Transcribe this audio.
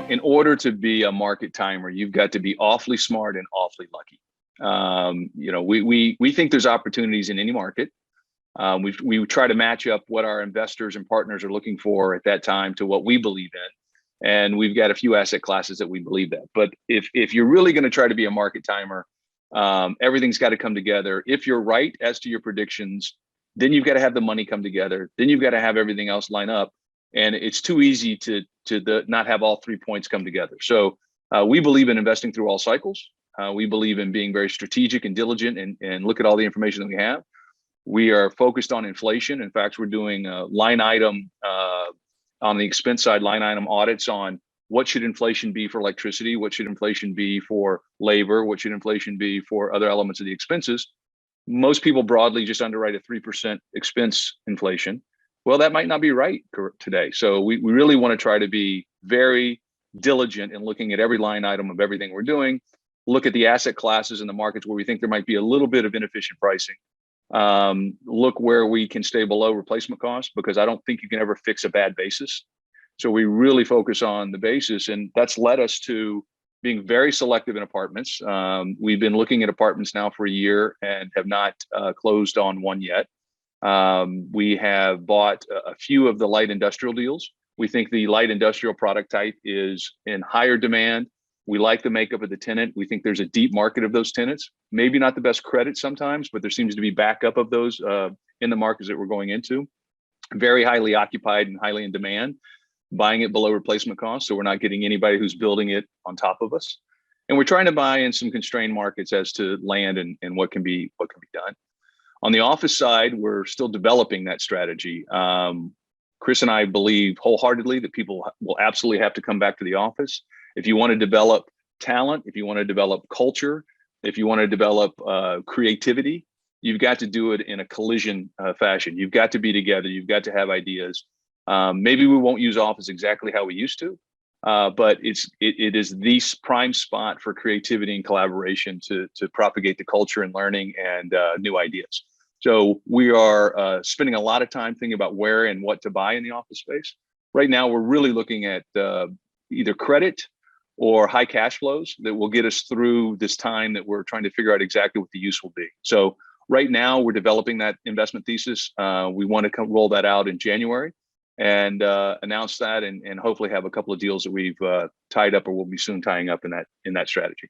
in order to be a market timer, you've got to be awfully smart and awfully lucky. We think there's opportunities in any market. We try to match up what our investors and partners are looking for at that time to what we believe in. And we've got a few asset classes that we believe that. But if you're really going to try to be a market timer, everything's got to come together. If you're right as to your predictions, then you've got to have the money come together. Then you've got to have everything else line up. And it's too easy to not have all 3 points come together. So we believe in investing through all cycles. We believe in being very strategic and diligent and look at all the information that we have. We are focused on inflation. In fact, we're doing a line item on the expense side, line item audits on what should inflation be for electricity, what should inflation be for labor, what should inflation be for other elements of the expenses. Most people broadly just underwrite a 3% expense inflation. Well, that might not be right today. So we really want to try to be very diligent in looking at every line item of everything we're doing, look at the asset classes in the markets where we think there might be a little bit of inefficient pricing. Look where we can stay below replacement costs, because I don't think you can ever fix a bad basis. So we really focus on the basis, and that's led us to being very selective in apartments. We've been looking at apartments now for a year and have not closed on one yet. We have bought a few of the light industrial deals. We think the light industrial product type is in higher demand. We like the makeup of the tenant. We think there's a deep market of those tenants. Maybe not the best credit sometimes, but there seems to be backup of those in the markets that we're going into. Very highly occupied and highly in demand, buying it below replacement cost. So we're not getting anybody who's building it on top of us. And we're trying to buy in some constrained markets as to land and what can be done. On the office side, we're still developing that strategy. Chris and I believe wholeheartedly that people will absolutely have to come back to the office. If you want to develop talent, if you want to develop culture, if you want to develop creativity, you've got to do it in a collision fashion. You've got to be together. You've got to have ideas. Maybe we won't use office exactly how we used to, but it is the prime spot for creativity and collaboration to propagate the culture and learning and new ideas. So we are spending a lot of time thinking about where and what to buy in the office space. Right now, we're really looking at either credit or high cash flows that will get us through this time that we're trying to figure out exactly what the use will be. So right now, we're developing that investment thesis. We want to roll that out in January and announce that and hopefully have a couple of deals that we've tied up or will be soon tying up in that strategy.